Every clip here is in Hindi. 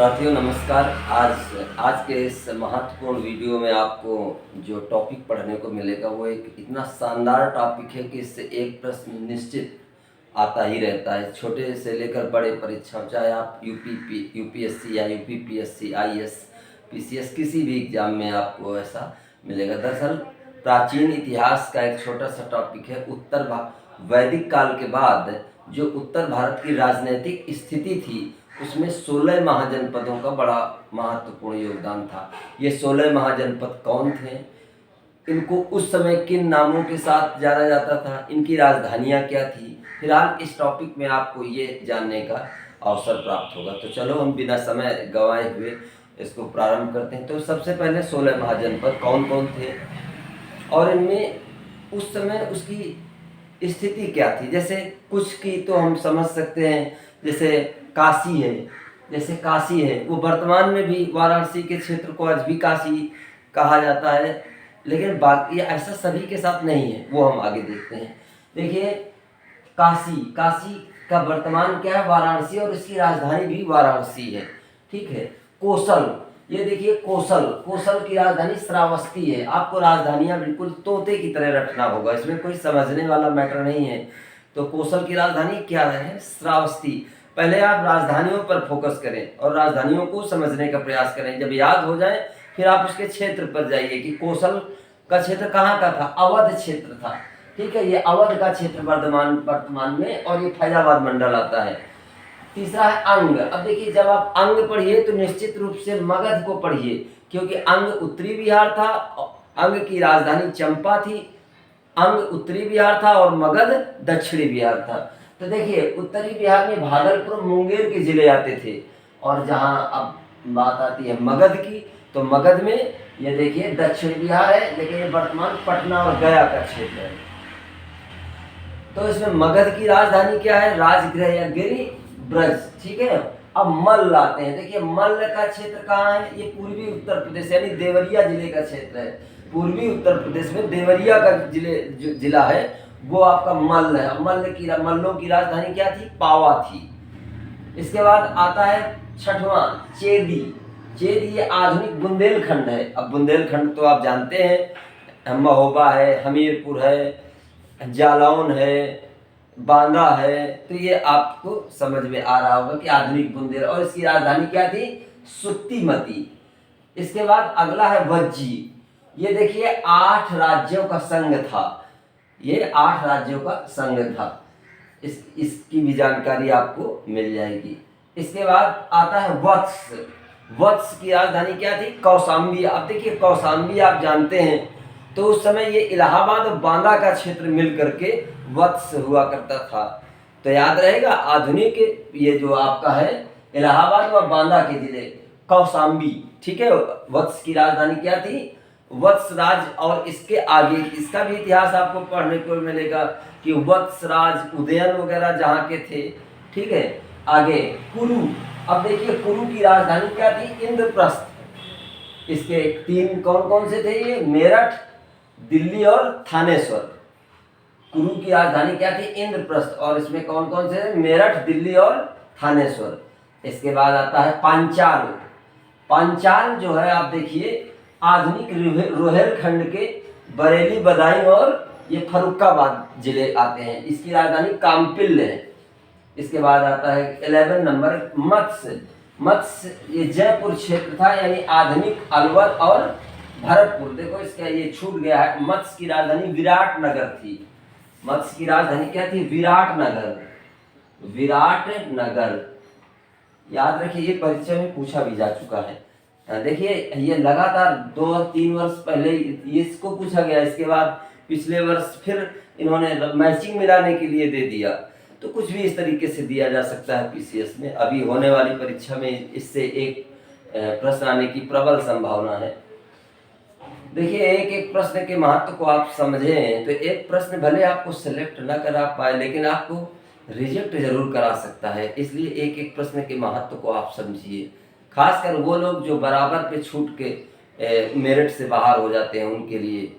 साथियों नमस्कार। आज के इस महत्वपूर्ण वीडियो में आपको जो टॉपिक पढ़ने को मिलेगा वो एक इतना शानदार टॉपिक है कि इससे एक प्रश्न निश्चित आता ही रहता है, छोटे से लेकर बड़े परीक्षा, चाहे आप यूपीएससी या यूपीपीएससी, आईएएस, पीसीएस, किसी भी एग्जाम में आपको ऐसा मिलेगा। दरअसल प्राचीन इतिहास का एक छोटा सा टॉपिक है। वैदिक काल के बाद जो उत्तर भारत की राजनीतिक स्थिति थी उसमें 16 महाजनपदों का बड़ा महत्वपूर्ण योगदान था। ये 16 महाजनपद कौन थे, इनको उस समय किन नामों के साथ जाना जाता था, इनकी राजधानियाँ क्या थी, फिलहाल इस टॉपिक में आपको ये जानने का अवसर प्राप्त होगा। तो चलो हम बिना समय गंवाए हुए इसको प्रारंभ करते हैं। तो सबसे पहले 16 महाजनपद कौन कौन थे और इनमें उस समय उसकी स्थिति क्या थी। जैसे कुछ की तो हम समझ सकते हैं, जैसे काशी है, वो वर्तमान में भी वाराणसी के क्षेत्र को आज भी काशी कहा जाता है, लेकिन बाकी ऐसा सभी के साथ नहीं है, वो हम आगे देखते हैं। देखिए काशी का वर्तमान क्या है, वाराणसी, और इसकी राजधानी भी वाराणसी है। ठीक है। कौशल, ये देखिए कौशल की राजधानी श्रावस्ती है। आपको राजधानियां बिल्कुल तोते की तरह रखना होगा, इसमें कोई समझने वाला मैटर नहीं है। तो कौशल की राजधानी क्या है, श्रावस्ती। पहले आप राजधानियों पर फोकस करें और राजधानियों को समझने का प्रयास करें। जब याद हो जाए फिर आप उसके क्षेत्र पर जाइए कि कौशल का क्षेत्र कहाँ का था, अवध क्षेत्र था। ठीक है, ये अवध का क्षेत्र वर्तमान में, और ये फैजाबाद मंडल आता है। तीसरा है अंग। अब देखिए, जब आप अंग पढ़िए तो निश्चित रूप से मगध को पढ़िए, क्योंकि अंग उत्तरी बिहार था, अंग की राजधानी चंपा थी। अंग उत्तरी बिहार था और मगध दक्षिणी बिहार था। तो देखिए, उत्तरी बिहार में भागलपुर, मुंगेर के जिले आते थे, और जहां अब बात आती है मगध की, तो मगध में ये देखिए दक्षिण बिहार है, लेकिन ये वर्तमान पटना और गया का क्षेत्र है। तो इसमें मगध की राजधानी क्या है, राजगृह या गिरि ब्रज। ठीक है। अब मल्ल आते हैं। देखिए, मल्ल का क्षेत्र कहाँ है, ये पूर्वी उत्तर प्रदेश यानी देवरिया जिले का क्षेत्र है। पूर्वी उत्तर प्रदेश में देवरिया का जिला है, वो आपका मल्ल है। मल्लों की राजधानी क्या थी, पावा थी। इसके बाद आता है छठवां, चेदी। ये आधुनिक बुंदेलखंड है। अब बुंदेलखंड तो आप जानते हैं, महोबा है, हमीरपुर है, जालौन है, बांदा है। तो ये आपको समझ में आ रहा होगा कि आधुनिक बुंदेल, और इसकी राजधानी क्या थी, सुत्तीमती। इसके बाद अगला है वज्जी। ये देखिए 8 राज्यों का संघ था, ये 8 राज्यों का संघ था। इसकी भी जानकारी आपको मिल जाएगी। इसके बाद आता है वत्स की राजधानी क्या थी, कौशाम्बी। अब देखिए कौशाम्बी आप जानते हैं, तो उस समय ये इलाहाबाद और बांदा का क्षेत्र मिल करके वत्स हुआ करता था। तो याद रहेगा, आधुनिक ये जो आपका है इलाहाबाद और बांदा के जिले कौशाम्बी। ठीक है। वत्स की राजधानी क्या थी, वत्सराज। और इसके आगे इसका भी इतिहास आपको पढ़ने को मिलेगा कि वत्सराज, उदयन वगैरह जहाँ के थे। ठीक है। आगे कुरु। अब देखिए कुरु की राजधानी क्या थी, इंद्रप्रस्थ। इसके 3 कौन कौन से थे, ये मेरठ, दिल्ली और थानेश्वर। कुरु की राजधानी क्या थी, इंद्रप्रस्थ, और इसमें कौन कौन से थे, मेरठ, दिल्ली और थानेश्वर। इसके बाद आता है पांचाल जो है, आप देखिए आधुनिक रोहेलखंड के बरेली, बदायूं और ये फर्रुखाबाद जिले आते हैं। इसकी राजधानी कामपिल्ल है। इसके बाद आता है 11 नंबर मत्स्य। ये जयपुर क्षेत्र था, यानी आधुनिक अलवर और भरतपुर। देखो इसका ये छूट गया है। मत्स्य की राजधानी विराटनगर थी। मत्स्य की राजधानी क्या थी, विराटनगर। याद रखिए, ये परीक्षा में पूछा भी जा चुका है। देखिए, ये लगातार 2 और 3 वर्ष पहले इसको पूछा गया, इसके बाद पिछले वर्ष फिर इन्होंने मैचिंग मिलाने के लिए दे दिया। तो कुछ भी इस तरीके से दिया जा सकता है पीसीएस में। अभी होने वाली परीक्षा में इससे एक प्रश्न आने की प्रबल संभावना है। देखिए, एक प्रश्न के महत्व को आप समझें तो एक प्रश्न भले आपको सिलेक्ट न करा पाए, लेकिन आपको रिजेक्ट जरूर करा सकता है। इसलिए एक प्रश्न के महत्व को आप समझिए। खासकर वो लोग जो बराबर पे छूट के मेरिट से बाहर हो जाते हैं, उनके लिए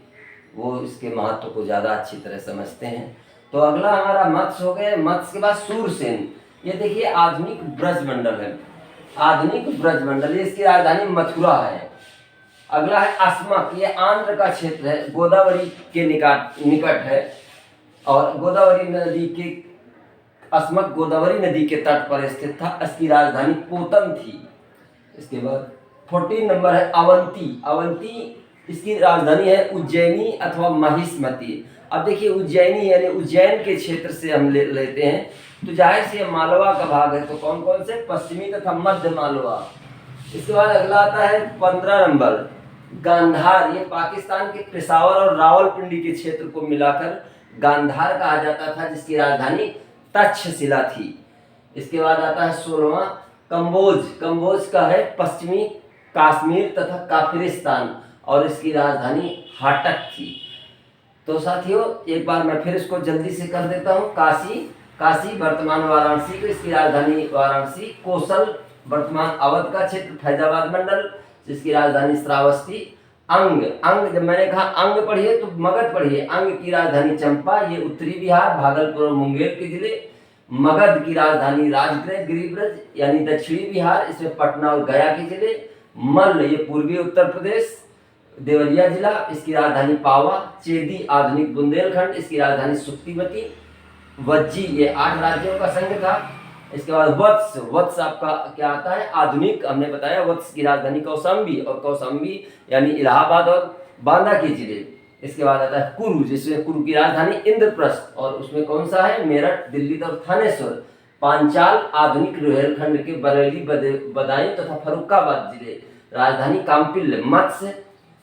वो इसके महत्व को ज़्यादा अच्छी तरह समझते हैं। तो अगला हमारा मत्स्य हो गया। मत्स्य के बाद सूरसेन। ये देखिए आधुनिक ब्रज मंडल है। आधुनिक ब्रजमंडल, इसकी राजधानी मथुरा है। अगला है अस्मक, ये आंध्र का क्षेत्र है, गोदावरी के निकट है और गोदावरी नदी के अस्मक गोदावरी नदी के तट पर स्थित था। इसकी राजधानी पोतन थी। इसके बाद 14 नंबर है अवंती। अवंती इसकी राजधानी है उज्जैनी अथवा महिष्मती। अब देखिए उज्जैनी यानी उज्जैन के क्षेत्र से हम लेते हैं तो जाहिर से मालवा का भाग है, तो कौन कौन से, पश्चिमी तथा मध्य मालवा। इसके बाद अगला आता है 15 नंबर गांधार। ये पाकिस्तान के पेशावर और रावलपिंडी के क्षेत्र को मिलाकर गांधार कहा जाता था, जिसकी राजधानी तक्षशिला थी। इसके बाद आता है 16वां कंबोज। कंबोज का है पश्चिमी कश्मीर तथा काफिरिस्तान और इसकी राजधानी हाटक थी। तो साथियों एक बार मैं फिर इसको जल्दी से कर देता हूँ। काशी वर्तमान वाराणसी को, इसकी राजधानी वाराणसी। कौशल वर्तमान अवध का क्षेत्र, फैजाबाद मंडल, जिसकी राजधानी श्रावस्ती। अंग जब मैंने कहा अंग पढ़िए तो मगध पढ़िए। अंग की राजधानी चंपा, ये उत्तरी बिहार, भागलपुर और मुंगेर के जिले। मगध की राजधानी राजगृह गिरिब्रज यानी दक्षिणी बिहार, इसमें पटना और गया के जिले। मल्ल ये पूर्वी उत्तर प्रदेश, देवरिया जिला, इसकी राजधानी पावा। चेदी आधुनिक बुंदेलखंड, इसकी राजधानी सुक्तिवती। वज्जी ये 8 राज्यों का संघ था। इसके बाद वत्स आपका क्या आता है, आधुनिक, हमने बताया वत्स की राजधानी कौशाम्बी और कौशाम्बी यानी इलाहाबाद और बांदा के जिले। इसके बाद आता है कुरु, जिसमें कुरु की राजधानी इंद्रप्रस्थ और उसमें कौन सा है, मेरठ, दिल्ली और थानेश्वर। पांचाल आधुनिक रुहेलखंड के बरेली, बदायूं तथा फर्रुखाबाद जिले, राजधानी काम्पिल्य। मत्स्य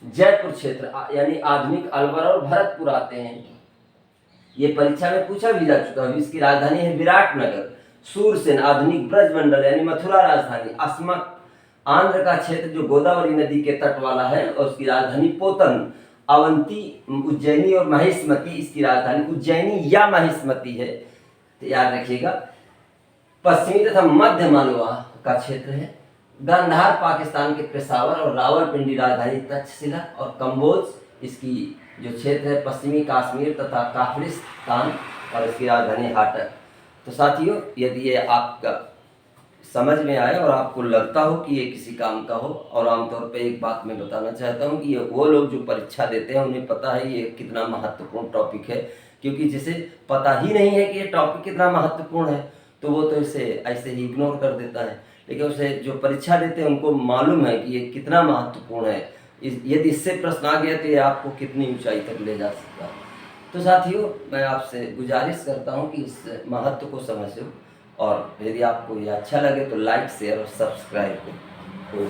जयपुर क्षेत्र यानी आधुनिक अलवर और भरतपुर आते हैं। ये परीक्षा में पूछा भी जा चुका है। इसकी राजधानी है विराटनगर। सूरसेन आधुनिक ब्रजमंडल यानी मथुरा राजधानी। अस्मक आंध्र का क्षेत्र जो गोदावरी नदी के तट वाला है और उसकी राजधानी पोतन। अवंती उज्जैनी और महिष्मती, इसकी राजधानी उज्जैनी या महिष्मती है, तो याद रखिएगा। पश्चिमी तथा मध्य मालवा का क्षेत्र है। गांधार पाकिस्तान के पेशावर और रावलपिंडी राजधानी तक्षशिला। और कंबोज इसकी जो क्षेत्र है पश्चिमी कश्मीर तथा काफिरिस्तान और इसकी राजधानी हाटक। तो साथियों यदि ये आपका समझ में आए और आपको लगता हो कि ये किसी काम का हो, और आमतौर पे एक बात मैं बताना चाहता हूँ कि ये वो लोग जो परीक्षा देते हैं उन्हें पता है ये कितना महत्वपूर्ण टॉपिक है, क्योंकि जिसे पता ही नहीं है कि ये टॉपिक कितना महत्वपूर्ण है तो वो तो इसे ऐसे ही इग्नोर कर देता है, लेकिन उसे जो परीक्षा देते हैं उनको मालूम है कि ये कितना महत्वपूर्ण है। यदि इससे प्रश्न आ गया तो ये आपको कितनी ऊंचाई तक ले जा सकता है। तो साथियों मैं आपसे गुजारिश करता हूँ कि इस महत्व को समझो, और यदि आपको ये अच्छा लगे तो लाइक शेयर और सब्सक्राइब करो।